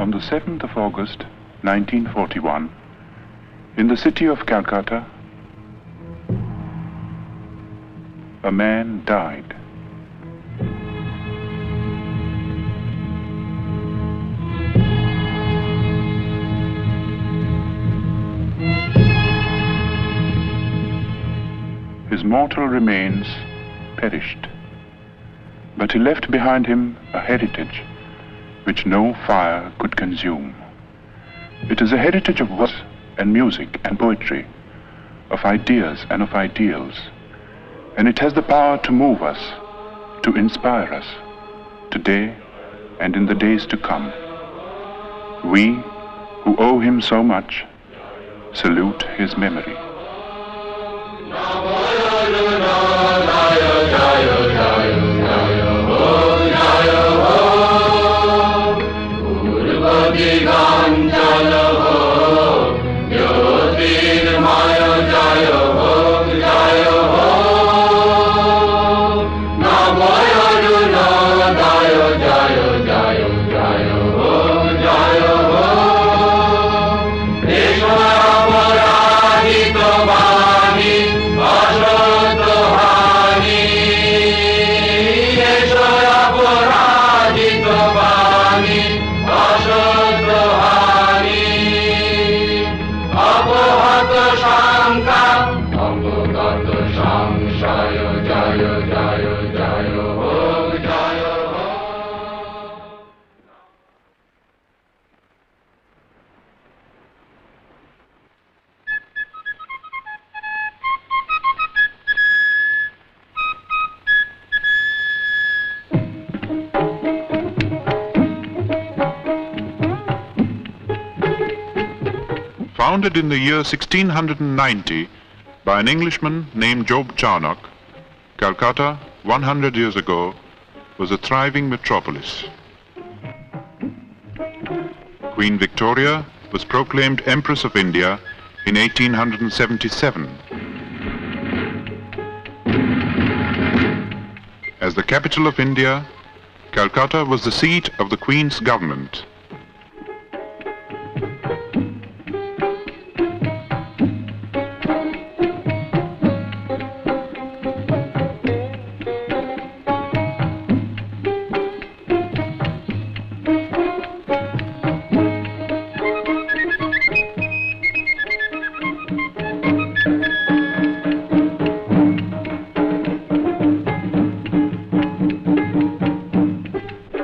On the 7th of August, 1941, in the city of Calcutta, a man died. His mortal remains perished, but he left behind him a heritage which no fire could consume. It is a heritage of words and music and poetry, of ideas and of ideals, and it has the power to move us, to inspire us, today and in the days to come. We, who owe him so much, salute his memory. Founded in the year 1690 by an Englishman named Job Charnock, Calcutta, 100 years ago, was a thriving metropolis. Queen Victoria was proclaimed Empress of India in 1877. As the capital of India, Calcutta was the seat of the Queen's government.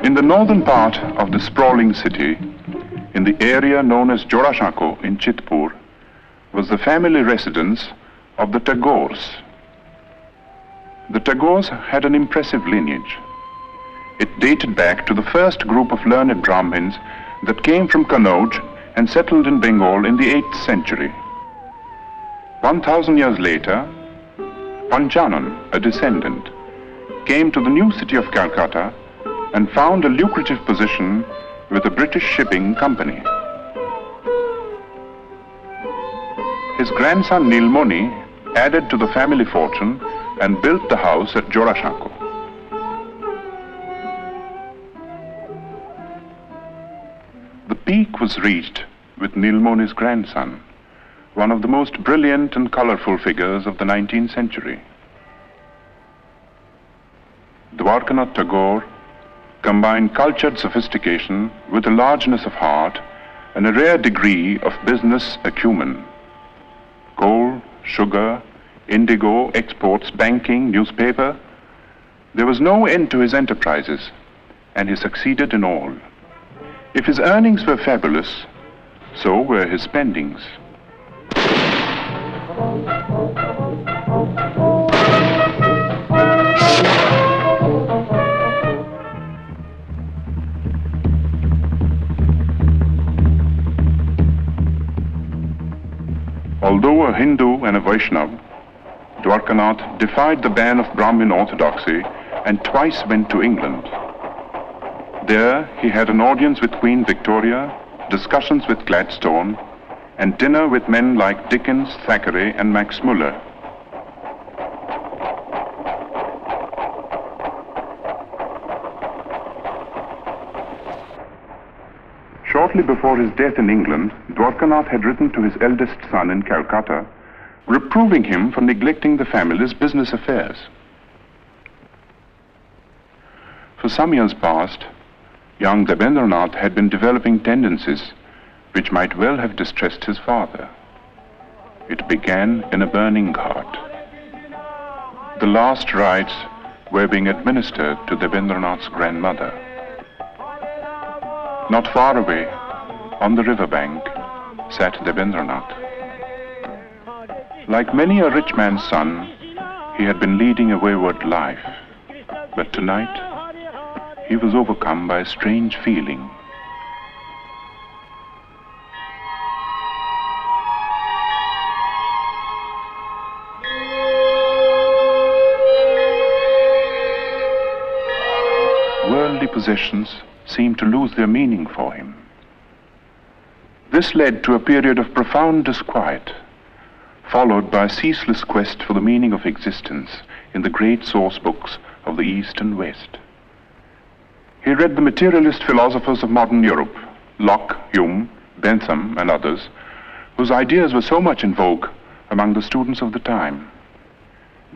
In the northern part of the sprawling city, in the area known as Jorashako in Chitpur, was the family residence of the Tagores. The Tagores had an impressive lineage. It dated back to the first group of learned Brahmins that came from Kannauj and settled in Bengal in the 8th century. 1,000 years later, Panchanan, a descendant, came to the new city of Calcutta and found a lucrative position with a British shipping company. His grandson Nilmoni added to the family fortune and built the house at Jorashako. The peak was reached with Nilmoni's grandson, one of the most brilliant and colorful figures of the 19th century. Dwarkanath Tagore combined cultured sophistication with a largeness of heart and a rare degree of business acumen. Coal, sugar, indigo, exports, banking, newspaper. There was no end to his enterprises, and he succeeded in all. If his earnings were fabulous, so were his spendings. Although a Hindu and a Vaishnava, Dwarkanath defied the ban of Brahmin orthodoxy and twice went to England. There he had an audience with Queen Victoria, discussions with Gladstone, and dinner with men like Dickens, Thackeray, and Max Muller. Shortly before his death in England, Dwarkanath had written to his eldest son in Calcutta, reproving him for neglecting the family's business affairs. For some years past, young Debendranath had been developing tendencies which might well have distressed his father. It began in a burning cart. The last rites were being administered to Debendranath's grandmother. Not far away, on the riverbank, sat Debendranath. Like many a rich man's son, he had been leading a wayward life. But tonight, he was overcome by a strange feeling. Worldly possessions seemed to lose their meaning for him. This led to a period of profound disquiet, followed by a ceaseless quest for the meaning of existence in the great source books of the East and West. He read the materialist philosophers of modern Europe, Locke, Hume, Bentham, and others, whose ideas were so much in vogue among the students of the time.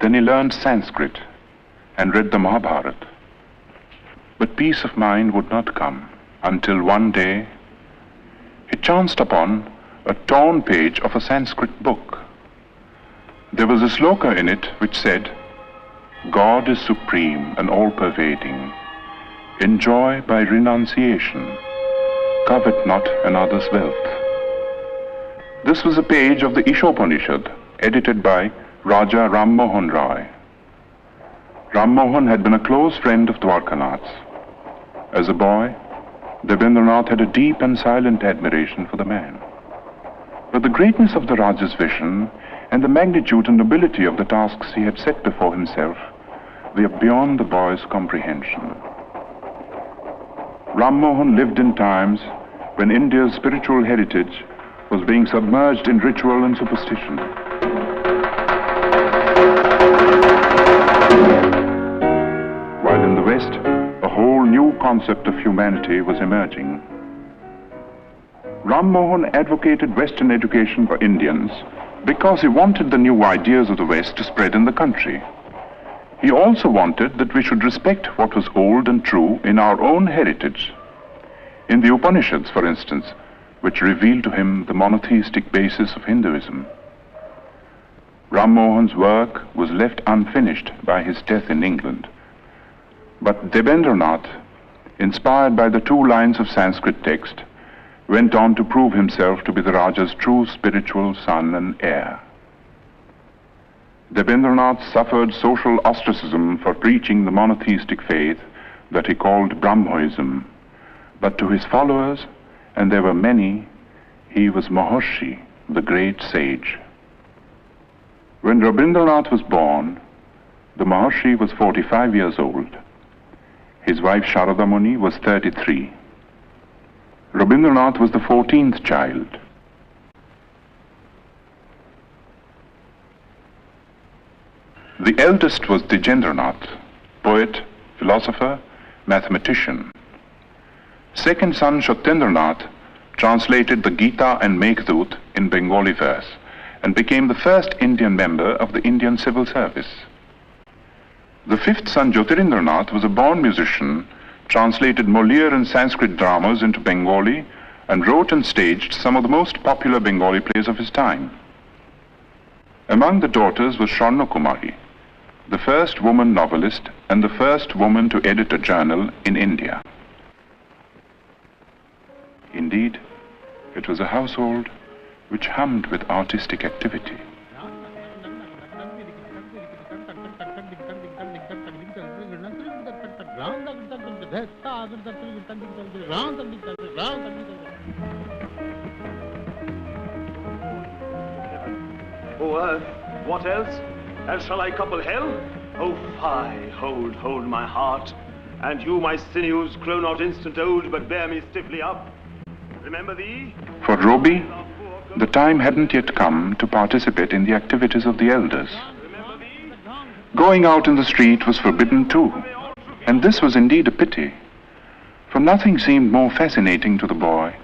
Then he learned Sanskrit and read the Mahabharata. But peace of mind would not come until one day he chanced upon a torn page of a Sanskrit book. There was a sloka in it which said, "God is supreme and all-pervading. Enjoy by renunciation. Covet not another's wealth." This was a page of the Ishopanishad, edited by Raja Ram Mohan Roy. Ram Mohan had been a close friend of Dwarkanath's. As a boy, Debendranath had a deep and silent admiration for the man. But the greatness of the Raja's vision and the magnitude and nobility of the tasks he had set before himself were beyond the boy's comprehension. Ram Mohan lived in times when India's spiritual heritage was being submerged in ritual and superstition. While in the West, a whole new concept of humanity was emerging. Ram Mohan advocated Western education for Indians because he wanted the new ideas of the West to spread in the country. He also wanted that we should respect what was old and true in our own heritage. In the Upanishads, for instance, which revealed to him the monotheistic basis of Hinduism. Ram Mohan's work was left unfinished by his death in England. But Debendranath, inspired by the 2 lines of Sanskrit text, went on to prove himself to be the Raja's true spiritual son and heir. Debendranath suffered social ostracism for preaching the monotheistic faith that he called Brahmoism, but to his followers, and there were many, he was Maharshi, the great sage. When Rabindranath was born, the Maharshi was 45 years old. His wife Sharada Muni was 33. Rabindranath was the 14th child. The eldest was Dijendranath, poet, philosopher, mathematician. Second son Satyendranath translated the Gita and Meghdut in Bengali verse and became the first Indian member of the Indian Civil Service. The 5th son Jyotirindranath was a born musician, translated Molière and Sanskrit dramas into Bengali, and wrote and staged some of the most popular Bengali plays of his time. Among the daughters was Swarna Kumari, the first woman novelist and the first woman to edit a journal in India. Indeed, it was a household which hummed with artistic activity. O earth, what else? Else shall I couple hell? O fie, hold my heart. And you, my sinews, grow not instant old, but bear me stiffly up. Remember thee? For Roby, the time hadn't yet come to participate in the activities of the elders. Going out in the street was forbidden too, and this was indeed a pity, for nothing seemed more fascinating to the boy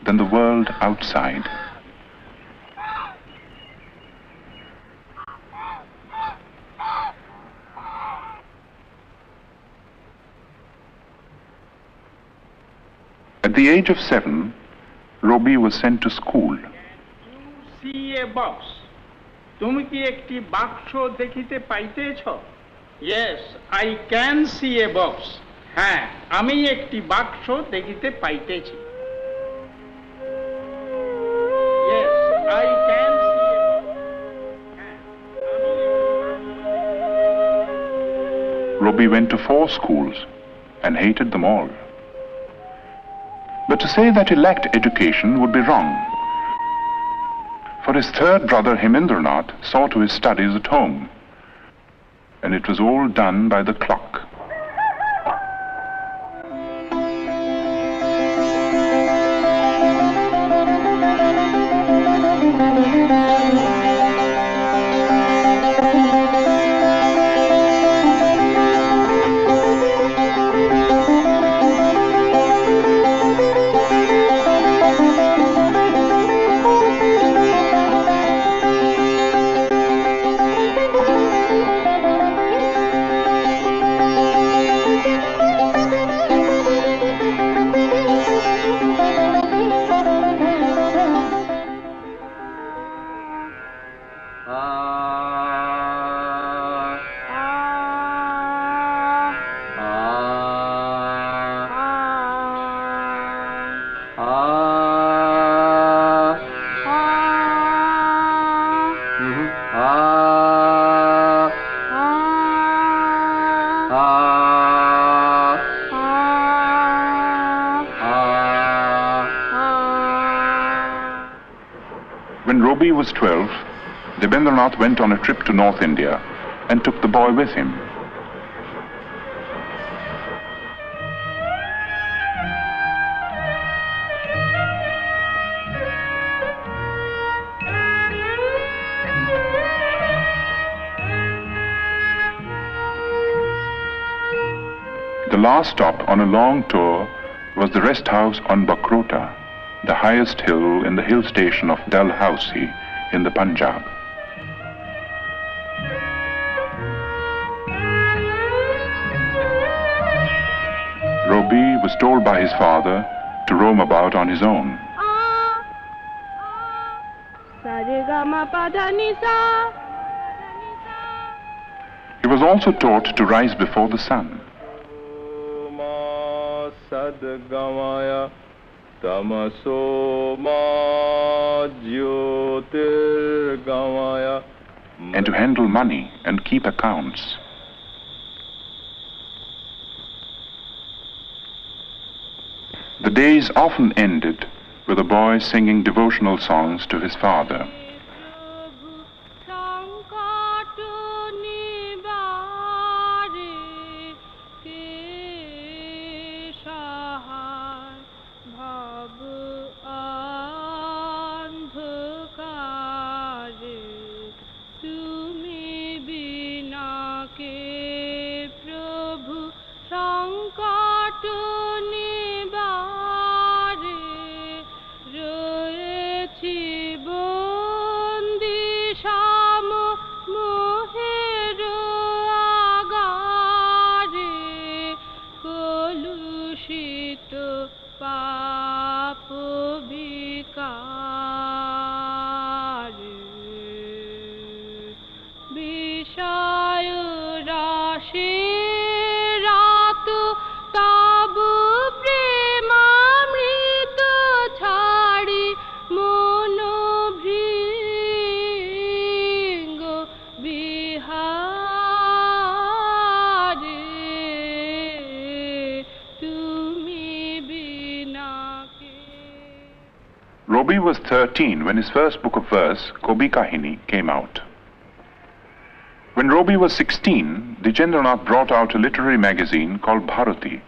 than the world outside. At the age of 7, Robbie was sent to school. See a box. তুমি কি একটি বাক্স দেখিতে পাইতেছ? Yes, I can see a box. হ্যাঁ, আমি একটি বাক্স দেখিতে পাইতেছি। Yes, I can see a box. হ্যাঁ, Robbie went to 4 schools and hated them all. But to say that he lacked education would be wrong. For his third brother Hemendranath saw to his studies at home, and it was all done by the clock. When Robbie was 12, Debendranath went on a trip to North India and took the boy with him. The last stop on a long tour was the rest house on Bakrota, the highest hill in the hill station of Dalhousie in the Punjab. Robbie was told by his father to roam about on his own. He was also taught to rise before the sun. And to handle money and keep accounts. The days often ended with a boy singing devotional songs to his father. Robbie was 13 when his first book of verse, Kobi Kahini, came out. When Robbie was 16, Dijendranath brought out a literary magazine called Bharati,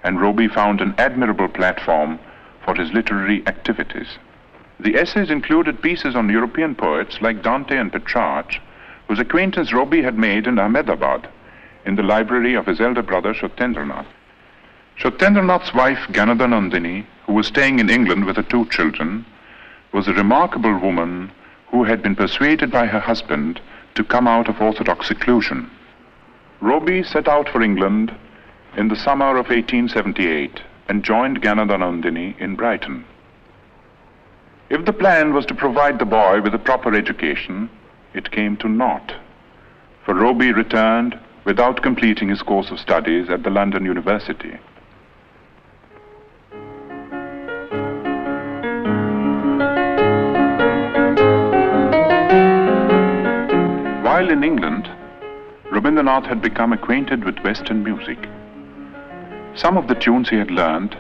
and Robbie found an admirable platform for his literary activities. The essays included pieces on European poets like Dante and Petrarch, whose acquaintance Robbie had made in Ahmedabad, in the library of his elder brother Shotendranath. Satyendranath's wife, Ganadha Nandini, who was staying in England with her 2 children, was a remarkable woman who had been persuaded by her husband to come out of orthodox seclusion. Roby set out for England in the summer of 1878 and joined Ganadha Nandini in Brighton. If the plan was to provide the boy with a proper education, it came to naught, for Roby returned without completing his course of studies at the London University. While in England, Rabindranath had become acquainted with Western music. Some of the tunes he had learned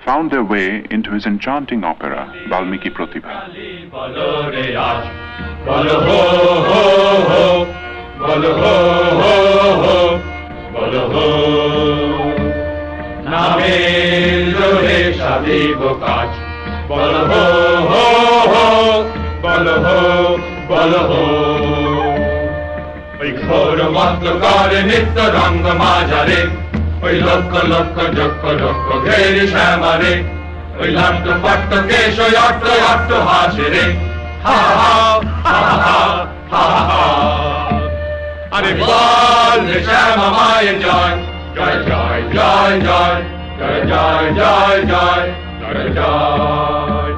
found their way into his enchanting opera, Valmiki Pratibha. ওই ঘোর মতকারে নিত্য রঙ্গ মাঝারে ওই লক্ষ লক্ষ যক্ষ লক্ষ ঘেরি শ্যামারে ওই লাট্ট পাট্ট কেশ অট্ট অট্ট হাসে রে হা হা হা হা হা হা আরে বল রে শ্যামা মায়ের জয় জয় জয় জয় জয় জয় জয় জয় জয় জয় জয়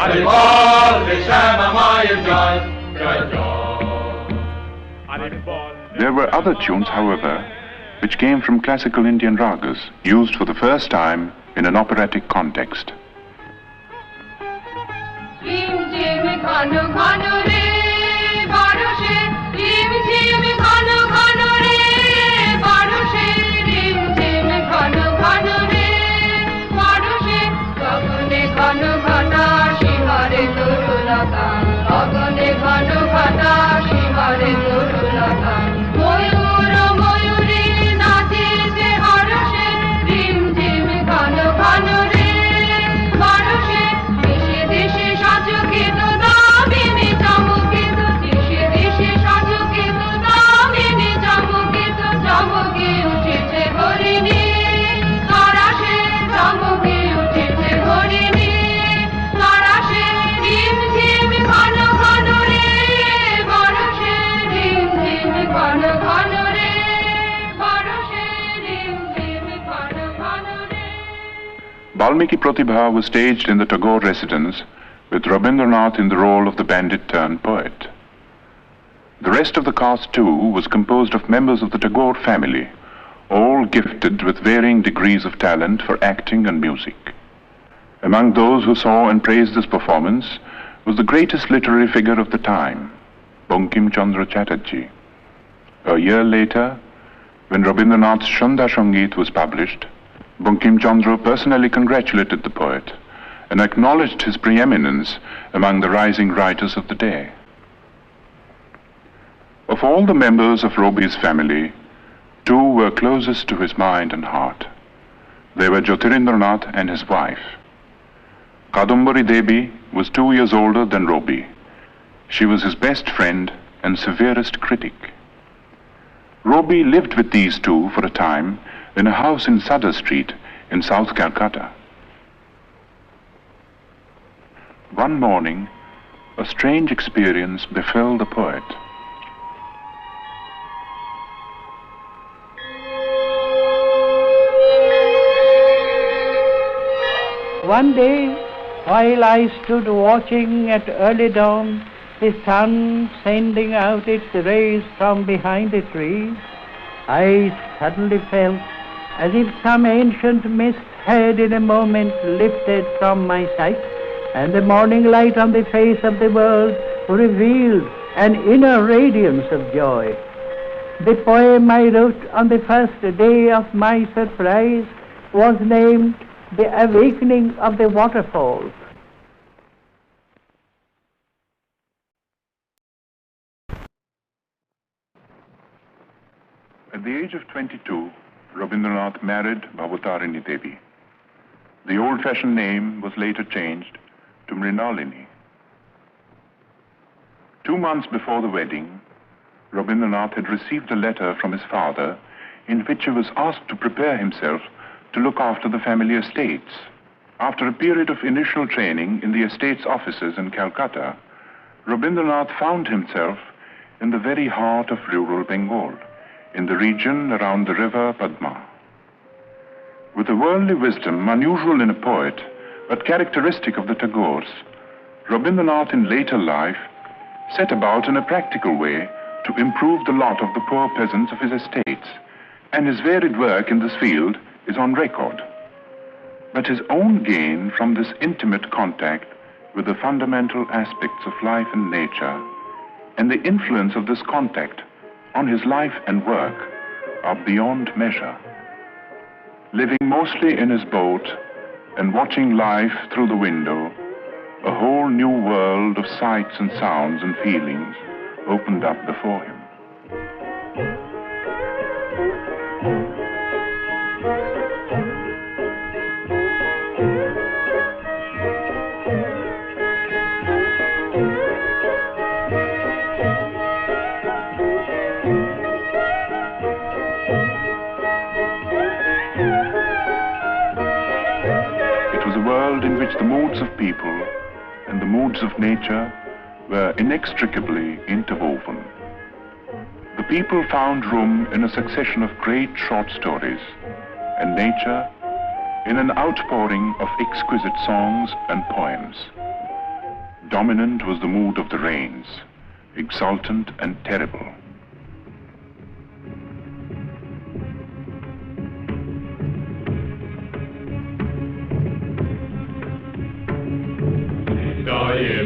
আরে বল রে শ্যামা মায়ের জয় জয় জয়. There were other tunes, however, which came from classical Indian ragas, used for the first time in an operatic context. Valmiki Pratibha was staged in the Tagore residence with Rabindranath in the role of the bandit-turned-poet. The rest of the cast, too, was composed of members of the Tagore family, all gifted with varying degrees of talent for acting and music. Among those who saw and praised this performance was the greatest literary figure of the time, Bankim Chandra Chatterjee. A year later, when Rabindranath's Shanda Sangeet was published, Bankim Chandra personally congratulated the poet and acknowledged his preeminence among the rising writers of the day. Of all the members of Roby's family, 2 were closest to his mind and heart. They were Jyotirindranath and his wife. Kadambari Devi was 2 years older than Roby. She was his best friend and severest critic. Roby lived with these 2 for a time in a house in Sadar Street in South Calcutta. One morning, a strange experience befell the poet. One day, while I stood watching at early dawn, the sun sending out its rays from behind the trees, I suddenly felt as if some ancient mist had in a moment lifted from my sight, and the morning light on the face of the world revealed an inner radiance of joy. The poem I wrote on the first day of my surprise was named The Awakening of the Waterfall. At the age of 22, Rabindranath married Bhavatarini Devi. The old-fashioned name was later changed to Mrinalini. 2 months before the wedding, Rabindranath had received a letter from his father in which he was asked to prepare himself to look after the family estates. After a period of initial training in the estate's offices in Calcutta, Rabindranath found himself in the very heart of rural Bengal, in the region around the river Padma. With a worldly wisdom unusual in a poet, but characteristic of the Tagores, Rabindranath in later life set about in a practical way to improve the lot of the poor peasants of his estates, and his varied work in this field is on record. But his own gain from this intimate contact with the fundamental aspects of life and nature, and the influence of this contact on his life and work, are beyond measure. Living mostly in his boat and watching life through the window, a whole new world of sights and sounds and feelings opened up before him. In which the moods of people and the moods of nature were inextricably interwoven. The people found room in a succession of great short stories, and nature in an outpouring of exquisite songs and poems. Dominant was the mood of the rains, exultant and terrible.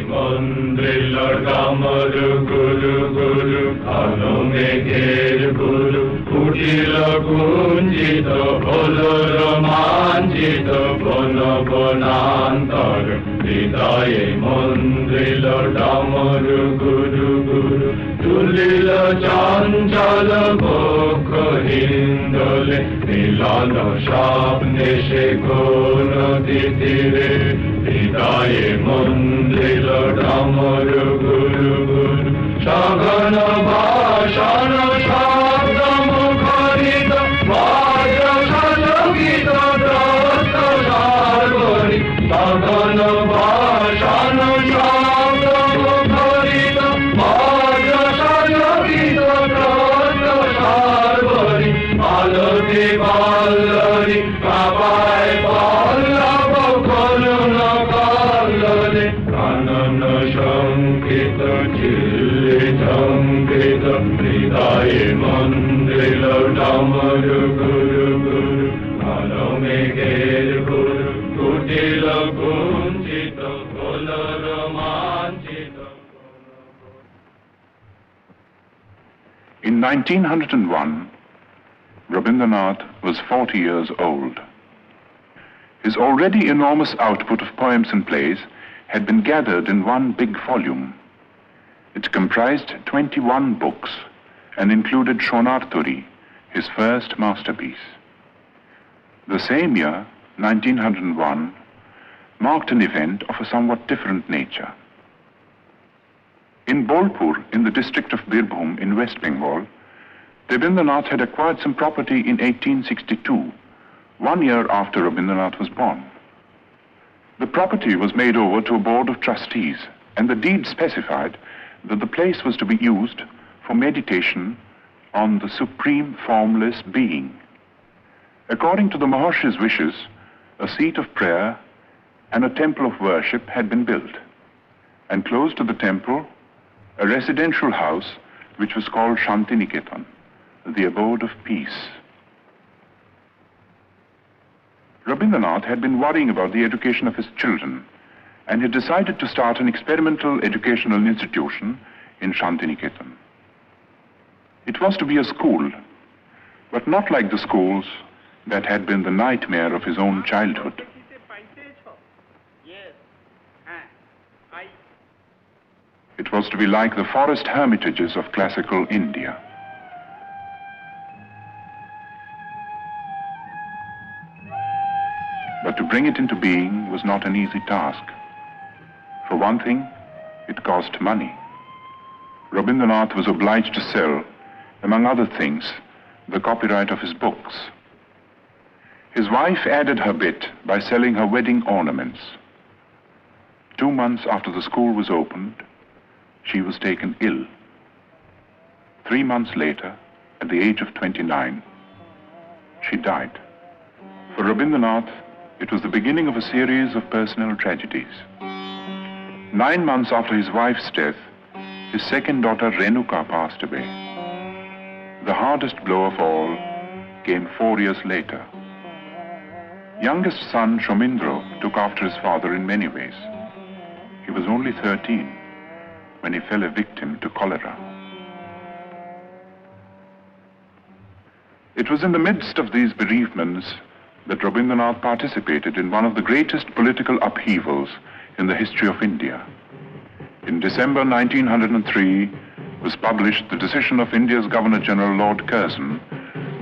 Mandrilla Damaru Guru Guru Kano Megher Guru Kutila Gunjito Bolo Romanjito Bono Bonantar Hridaye Mandrilla Damaru Guru Guru Tulila Chanjala Bokho Hindole Nilano Shapne Shekono Titire Hridaye Mandrilla Damaru Guru Guru Shagana Bhashana Shabda Mukharita Vajra Shalogita Drasta Sharvari Shagana Bhashana Shabda Mukharita Vajra Shalogita Drasta Sharvari Alati Ballari Kapai Pallava Koluna Kallale Kanana Shankita Chilli Shankita Hridaye Mandrilla Damaru Guru Guru Kano Megher Guru Kutila Gunjita Kola Romanjita. In 1901, Rabindranath was 40 years old. His already enormous output of poems and plays had been gathered in one big volume. It comprised 21 books and included Shonarturi, his first masterpiece. The same year, 1901, marked an event of a somewhat different nature. In Bolpur, in the district of Birbhum in West Bengal, Rabindranath had acquired some property in 1862, 1 year after Rabindranath was born. The property was made over to a board of trustees, and the deed specified that the place was to be used for meditation on the supreme formless being. According to the Maharshi's wishes, a seat of prayer and a temple of worship had been built, and close to the temple, a residential house which was called Shantiniketan, the abode of peace. Rabindranath had been worrying about the education of his children and had decided to start an experimental educational institution in Shantiniketan. It was to be a school, but not like the schools that had been the nightmare of his own childhood. It was to be like the forest hermitages of classical India. But to bring it into being was not an easy task. For one thing, it cost money. Rabindranath was obliged to sell, among other things, the copyright of his books. His wife added her bit by selling her wedding ornaments. 2 months after the school was opened, she was taken ill. 3 months later, at the age of 29, she died. For Rabindranath, it was the beginning of a series of personal tragedies. 9 months after his wife's death, his second daughter Renuka passed away. The hardest blow of all came 4 years later. Youngest son Shomindro took after his father in many ways. He was only 13 when he fell a victim to cholera. It was in the midst of these bereavements that Rabindranath participated in one of the greatest political upheavals in the history of India. In December 1903 was published the decision of India's Governor-General Lord Curzon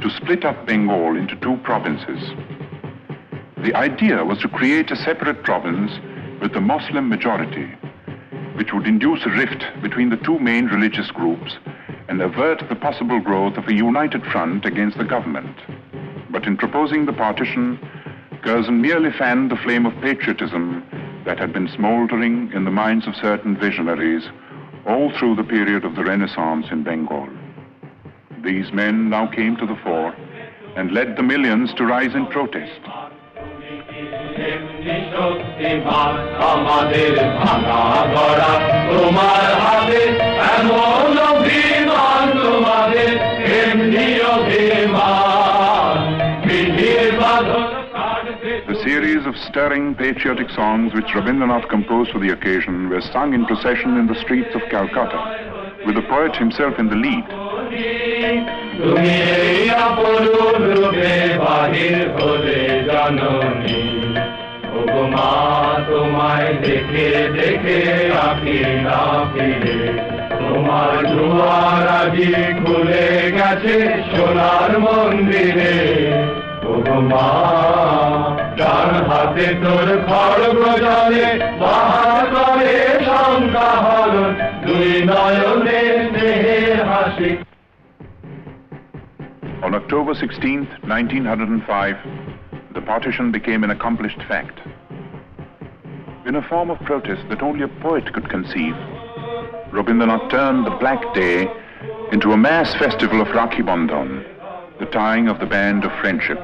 to split up Bengal into 2 provinces. The idea was to create a separate province with the Muslim majority, which would induce a rift between the 2 main religious groups and avert the possible growth of a united front against the government. But in proposing the partition, Curzon merely fanned the flame of patriotism that had been smoldering in the minds of certain visionaries all through the period of the Renaissance in Bengal. These men now came to the fore and led the millions to rise in protest. The series of stirring patriotic songs which Rabindranath composed for the occasion were sung in procession in the streets of Calcutta, with the poet himself in the lead. On October 16th, 1905, the partition became an accomplished fact. In a form of protest that only a poet could conceive, Rabindranath turned the Black Day into a mass festival of Rakhi Bandhan, the tying of the band of friendship.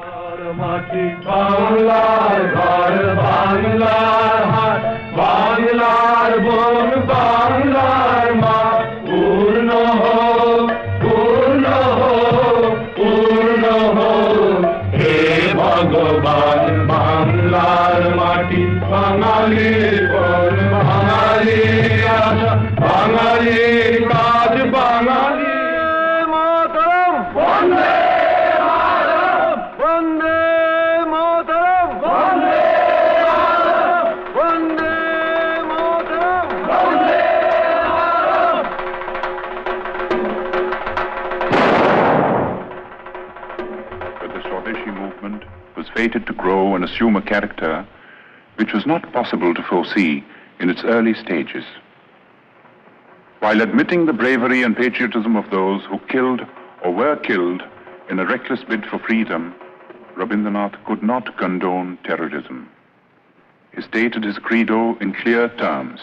Fated to grow and assume a character which was not possible to foresee in its early stages. While admitting the bravery and patriotism of those who killed or were killed in a reckless bid for freedom, Rabindranath could not condone terrorism. He stated his credo in clear terms.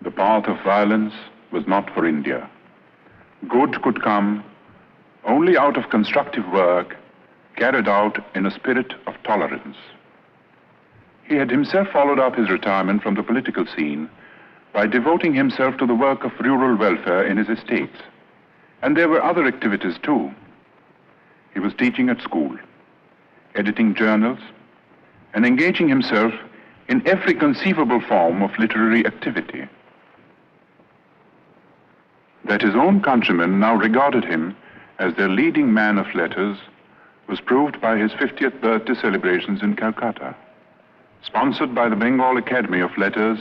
The path of violence was not for India. Good could come only out of constructive work carried out in a spirit of tolerance. He had himself followed up his retirement from the political scene by devoting himself to the work of rural welfare in his estates. And there were other activities too. He was teaching at school, editing journals, and engaging himself in every conceivable form of literary activity. That his own countrymen now regarded him as their leading man of letters was proved by his 50th birthday celebrations in Calcutta. Sponsored by the Bengal Academy of Letters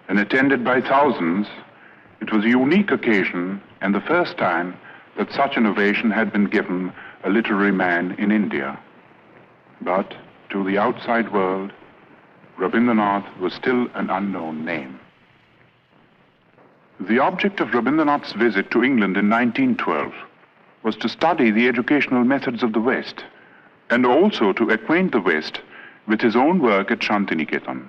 and attended by thousands, it was a unique occasion and the first time that such an ovation had been given a literary man in India. But to the outside world, Rabindranath was still an unknown name. The object of Rabindranath's visit to England in 1912 was to study the educational methods of the West, and also to acquaint the West with his own work at Shantiniketan.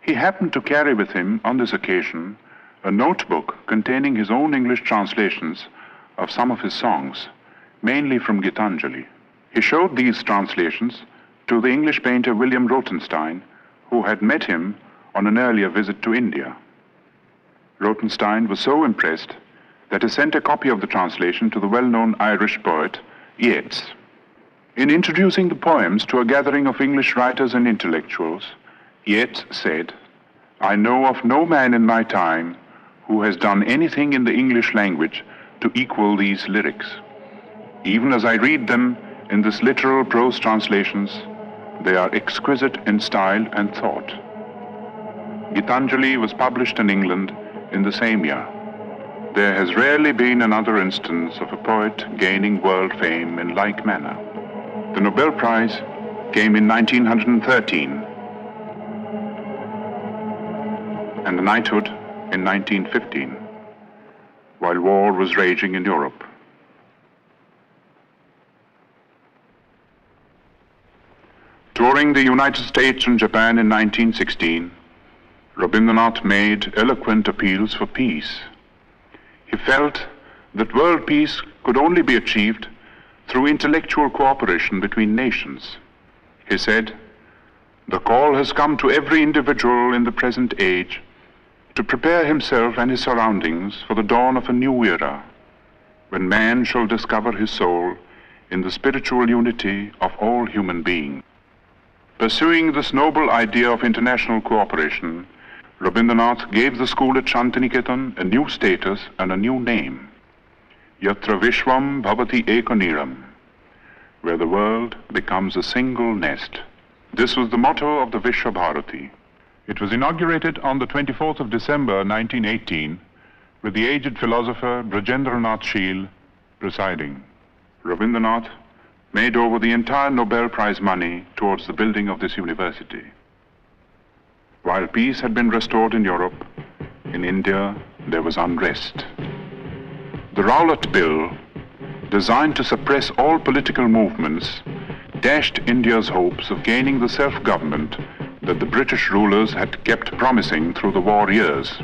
He happened to carry with him on this occasion a notebook containing his own English translations of some of his songs, mainly from Gitanjali. He showed these translations to the English painter William Rothenstein, who had met him on an earlier visit to India. Rothenstein was so impressed that he sent a copy of the translation to the well-known Irish poet Yeats. In introducing the poems to a gathering of English writers and intellectuals, Yeats said, "I know of no man in my time who has done anything in the English language to equal these lyrics. Even as I read them in this literal prose translations, they are exquisite in style and thought." Gitanjali was published in England in the same year. There has rarely been another instance of a poet gaining world fame in like manner. The Nobel Prize came in 1913 and the knighthood in 1915, while war was raging in Europe. Touring the United States and Japan in 1916, Rabindranath made eloquent appeals for peace. He felt that world peace could only be achieved through intellectual cooperation between nations. He said, "The call has come to every individual in the present age to prepare himself and his surroundings for the dawn of a new era, when man shall discover his soul in the spiritual unity of all human beings." Pursuing this noble idea of international cooperation, Rabindranath gave the school at Shantiniketan a new status and a new name, Yatra Vishwam Bhavati Ekaniram, where the world becomes a single nest. This was the motto of the Vishwa Bharati. It was inaugurated on the 24th of December 1918 with the aged philosopher Brajendranath Sheel presiding. Rabindranath made over the entire Nobel Prize money towards the building of this university. While peace had been restored in Europe, in India there was unrest. The Rowlatt Bill, designed to suppress all political movements, dashed India's hopes of gaining the self-government that the British rulers had kept promising through the war years.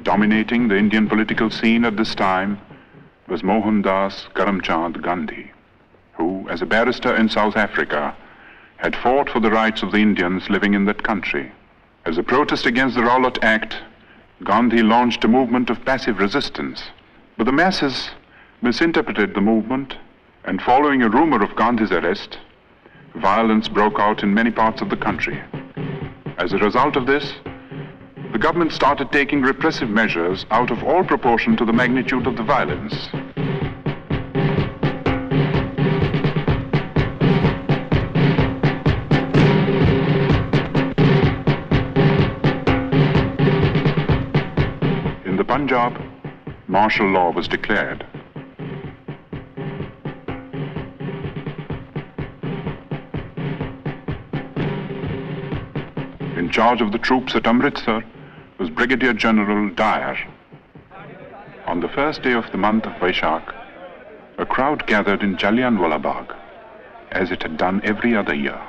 Dominating the Indian political scene at this time was Mohandas Karamchand Gandhi, who, as a barrister in South Africa, had fought for the rights of the Indians living in that country. As a protest against the Rowlatt Act, Gandhi launched a movement of passive resistance. But the masses misinterpreted the movement, and following a rumor of Gandhi's arrest, violence broke out in many parts of the country. As a result of this, the government started taking repressive measures out of all proportion to the magnitude of the violence. In the Punjab, martial law was declared. In charge of the troops at Amritsar was Brigadier General Dyer. On the first day of the month of Vaishak, a crowd gathered in Jallianwala Bagh, as it had done every other year.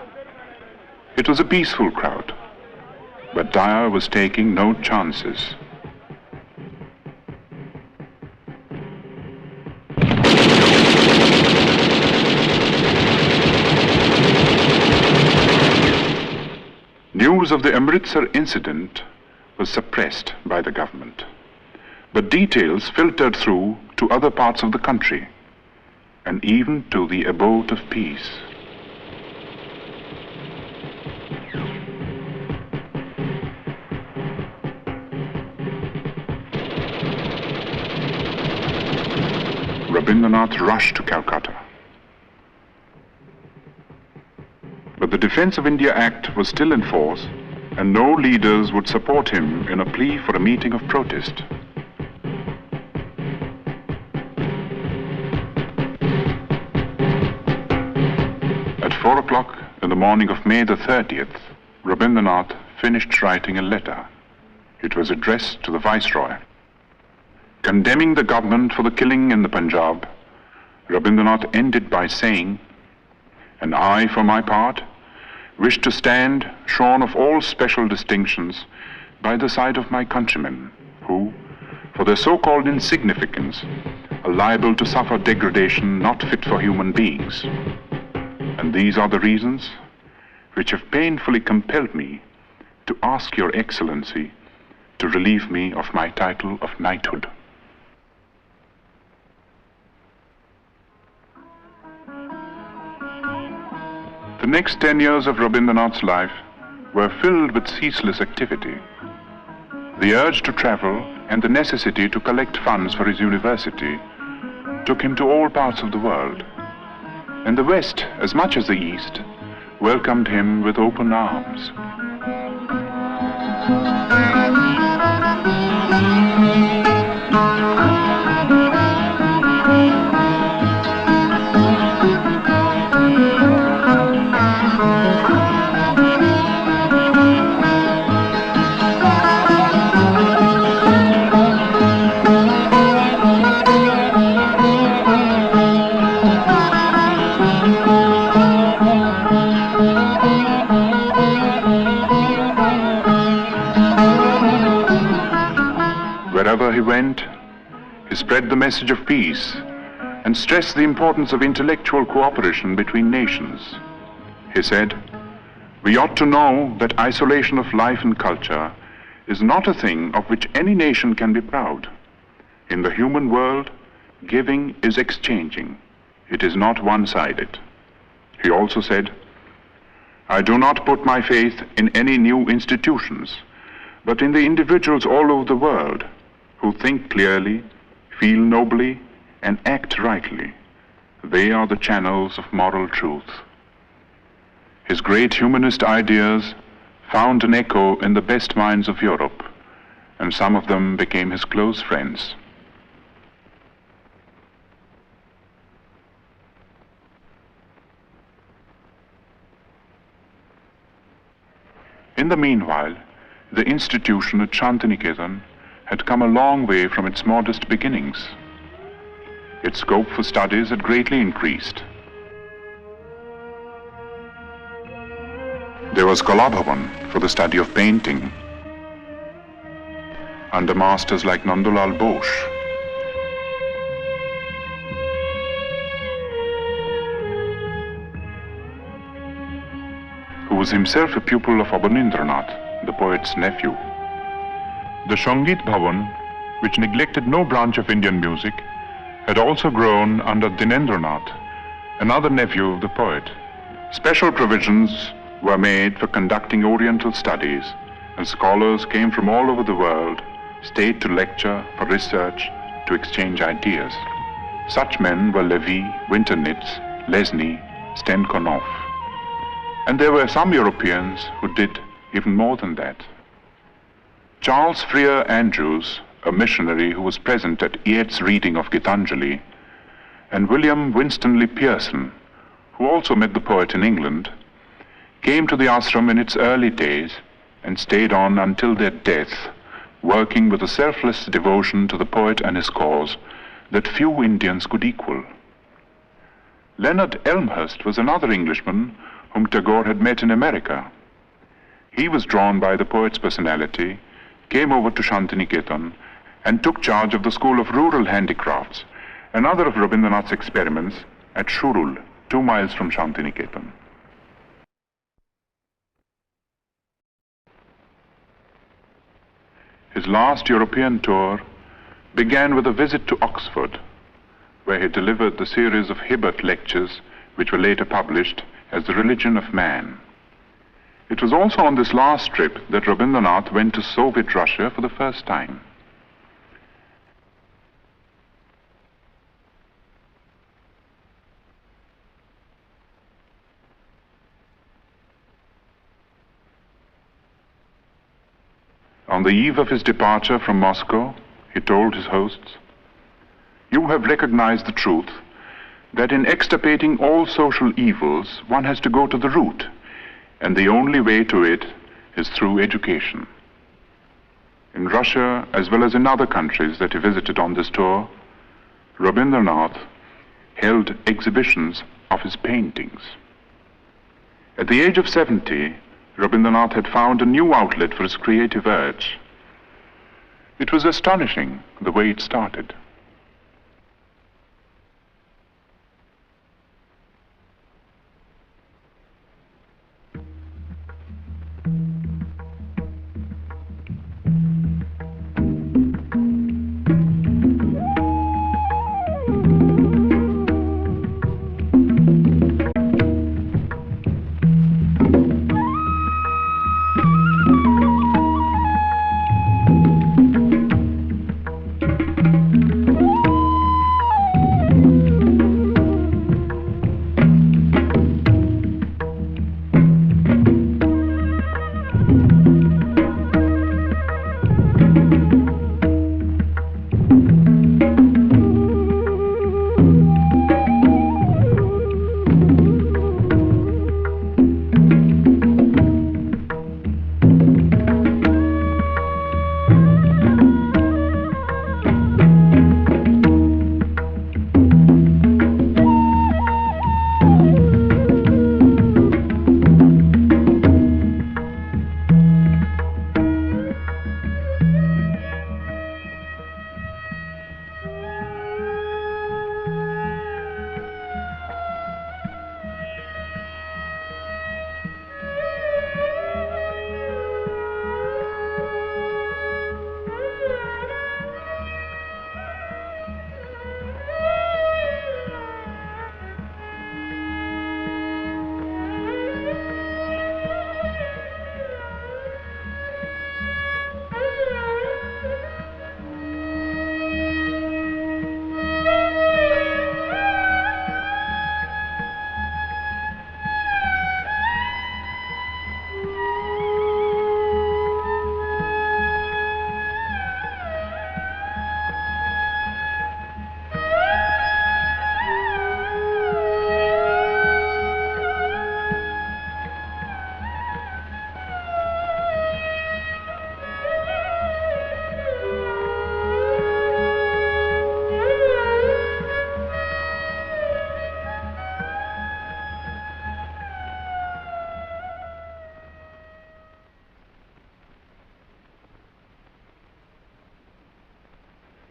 It was a peaceful crowd, but Dyer was taking no chances. News of the Amritsar incident was suppressed by the government, but details filtered through to other parts of the country and even to the abode of peace. Rabindranath rushed to Calcutta. But the Defence of India Act was still in force, and no leaders would support him in a plea for a meeting of protest. At 4 o'clock in the morning of May the 30th, Rabindranath finished writing a letter. It was addressed to the Viceroy. Condemning the government for the killing in the Punjab, Rabindranath ended by saying, And I, for my part, wish to stand, shorn of all special distinctions, by the side of my countrymen, who, for their so-called insignificance, are liable to suffer degradation not fit for human beings. And these are the reasons which have painfully compelled me to ask Your Excellency to relieve me of my title of knighthood. The next 10 years of Rabindranath's life were filled with ceaseless activity. The urge to travel and the necessity to collect funds for his university took him to all parts of the world. And the West, as much as the East, welcomed him with open arms. Wherever he went, he spread the message of peace and stressed the importance of intellectual cooperation between nations. He said, "We ought to know that isolation of life and culture is not a thing of which any nation can be proud. In the human world, giving is exchanging. It is not one-sided." He also said, "I do not put my faith in any new institutions, but in the individuals all over the world who think clearly, feel nobly, and act rightly. They are the channels of moral truth." His great humanist ideas found an echo in the best minds of Europe, and some of them became his close friends. In the meanwhile, the institution at Shantiniketan had come a long way from its modest beginnings. Its scope for studies had greatly increased. There was Kala Bhavan for the study of painting, under masters like Nandulal Bose. Who was himself a pupil of Abanindranath, the poet's nephew. The Sangeet Bhavan, which neglected no branch of Indian music, had also grown under Dinendranath, another nephew of the poet. Special provisions were made for conducting Oriental studies, and scholars came from all over the world, stayed to lecture, for research, to exchange ideas. Such men were Levy, Winternitz, Lesny, Stenkonov. And there were some Europeans who did even more than that. Charles Freer Andrews, a missionary who was present at Yeats' reading of Gitanjali, and William Winstanley Pearson, who also met the poet in England, came to the ashram in its early days and stayed on until their death, working with a selfless devotion to the poet and his cause that few Indians could equal. Leonard Elmhurst was another Englishman whom Tagore had met in America. He was drawn by the poet's personality, came over to Shantiniketan, and took charge of the School of Rural Handicrafts, another of Rabindranath's experiments, at Shurul, 2 miles from Shantiniketan. His last European tour began with a visit to Oxford, where he delivered the series of Hibbert lectures, which were later published as The Religion of Man. It was also on this last trip that Rabindranath went to Soviet Russia for the first time. On the eve of his departure from Moscow, he told his hosts, "You have recognized the truth that in extirpating all social evils, one has to go to the root, and the only way to it is through education." In Russia, as well as in other countries that he visited on this tour, Rabindranath held exhibitions of his paintings. At the age of 70, Rabindranath had found a new outlet for his creative urge. It was astonishing the way it started.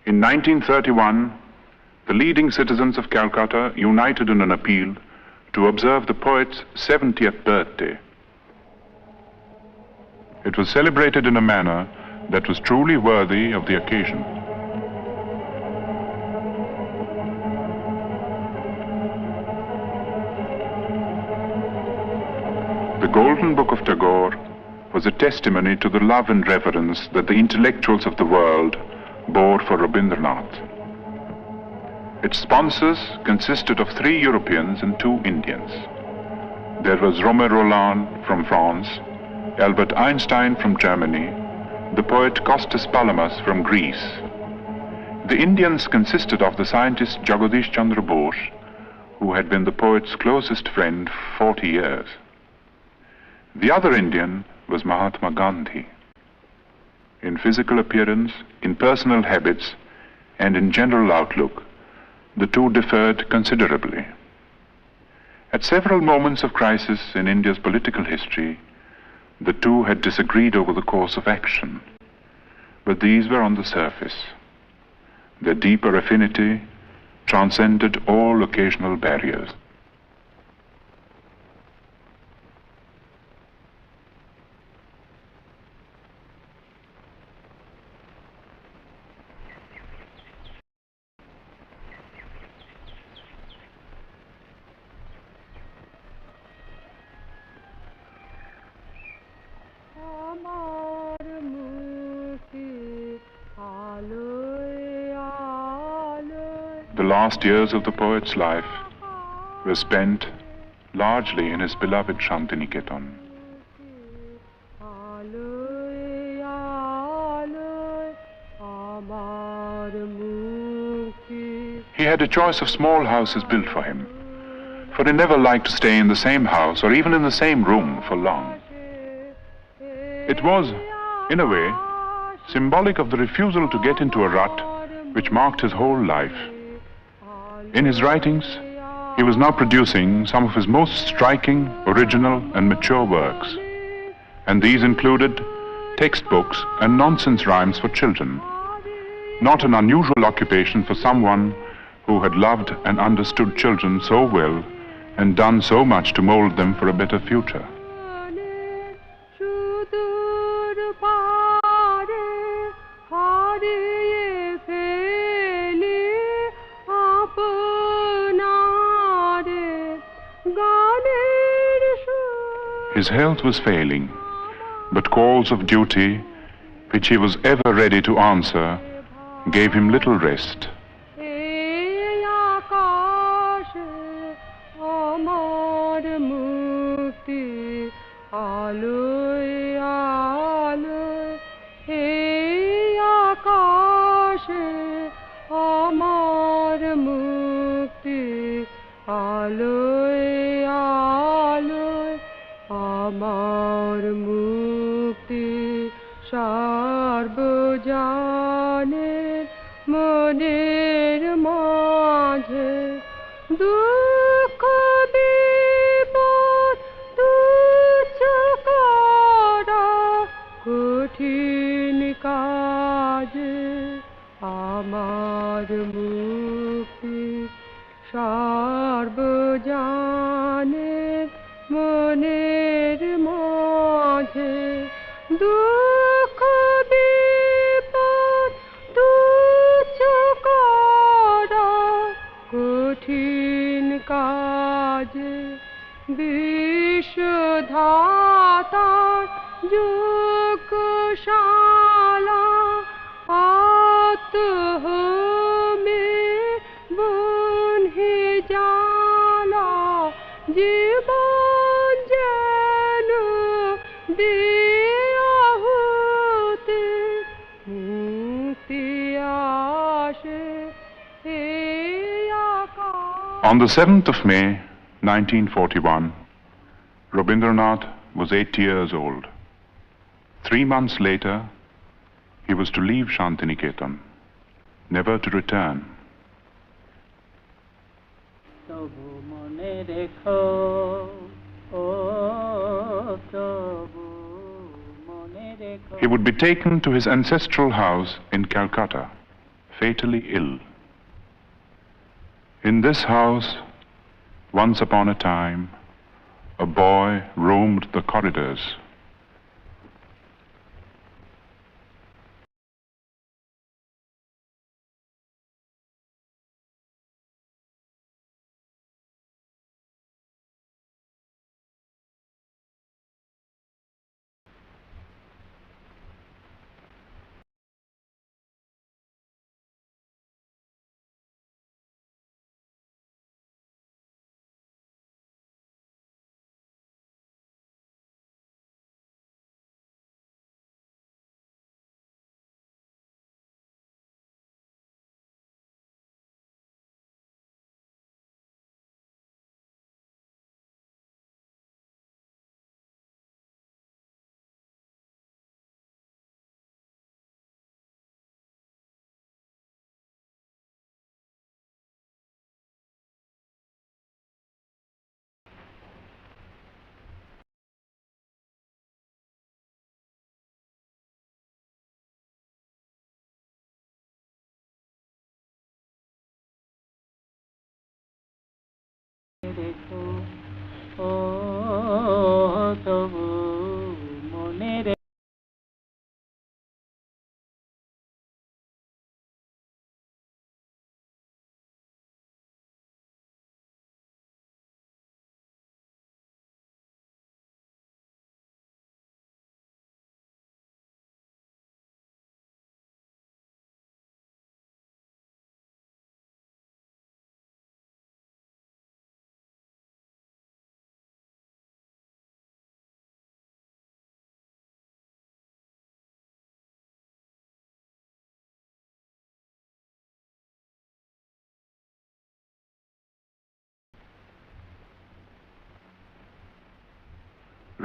In 1931, the leading citizens of Calcutta united in an appeal to observe the poet's 70th birthday. It was celebrated in a manner that was truly worthy of the occasion. The Golden Book of Tagore was a testimony to the love and reverence that the intellectuals of the world bore for Rabindranath. Its sponsors consisted of 3 Europeans and 2 Indians. There was Romain Rolland from France, Albert Einstein from Germany, the poet Kostas Palamas from Greece. The Indians consisted of the scientist Jagadish Chandra Bose, who had been the poet's closest friend for 40 years. The other Indian was Mahatma Gandhi. In physical appearance, in personal habits, and in general outlook, the two differed considerably. At several moments of crisis in India's political history, the two had disagreed over the course of action, but these were on the surface. Their deeper affinity transcended all occasional barriers. The last years of the poet's life were spent largely in his beloved Shantiniketan. He had a choice of small houses built for him, for he never liked to stay in the same house or even in the same room for long. It was, in a way, symbolic of the refusal to get into a rut which marked his whole life. In his writings, He was now producing some of his most striking, original, and mature works, and these included textbooks and nonsense rhymes for children. Not an unusual occupation for someone who had loved and understood children so well and done so much to mold them for a better future. His health was failing, but calls of duty, which he was ever ready to answer, gave him little rest. আমার মুক্তি সর্বজনের মনের মাঝে দুঃখ বিপদ তুচ্ছ করা কঠিন কাজে আমার মুক্তি সর্বজনের মনের মাঝে দুঃখ বিপদ তুচ্ছ করা কঠিন কাজে বিশ্বধাতার যোগশালা আত্মহমে বনহে জালা জীবন যেন দেয়াহুতে মুক্তি আসে হে আকাশ। On the 7th of May, 1941, Rabindranath was 8 years old. 3 months later, he was to leave Shantiniketan, never to return. He would be taken to his ancestral house in Calcutta, fatally ill. In this house, once upon a time, a boy roamed the corridors.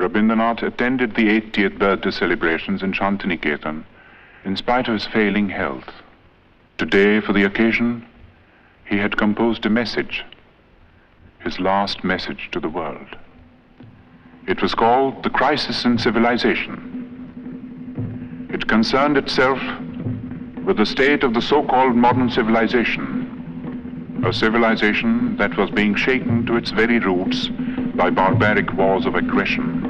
Rabindranath attended the 80th birthday celebrations in Shantiniketan in spite of his failing health. Today, for the occasion, he had composed a message his last message to the world. It was called The Crisis in Civilization. It concerned itself with the state of the so-called modern civilization, a civilization that was being shaken to its very roots by barbaric wars of aggression.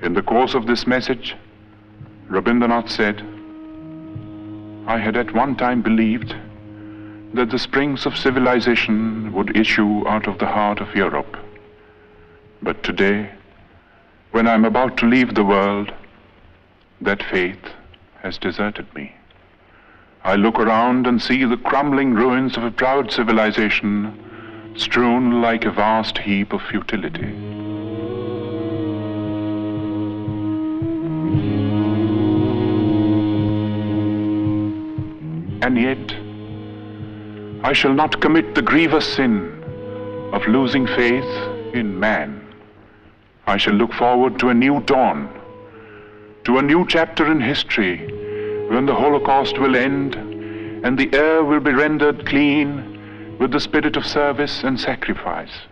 In the course of this message, Rabindranath said, I had at one time believed that the springs of civilization would issue out of the heart of Europe. But today, when I'm about to leave the world, that faith has deserted me. I look around and see the crumbling ruins of a proud civilization strewn like a vast heap of futility. And yet, I shall not commit the grievous sin of losing faith in man. I shall look forward to a new dawn, to a new chapter in history when the Holocaust will end and the air will be rendered clean with the spirit of service and sacrifice.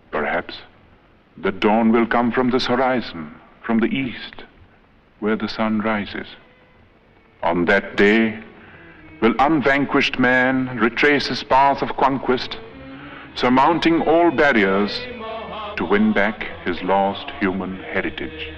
Perhaps the dawn will come from this horizon, from the east, where the sun rises. On that day, will unvanquished man retrace his path of conquest, surmounting all barriers to win back his lost human heritage.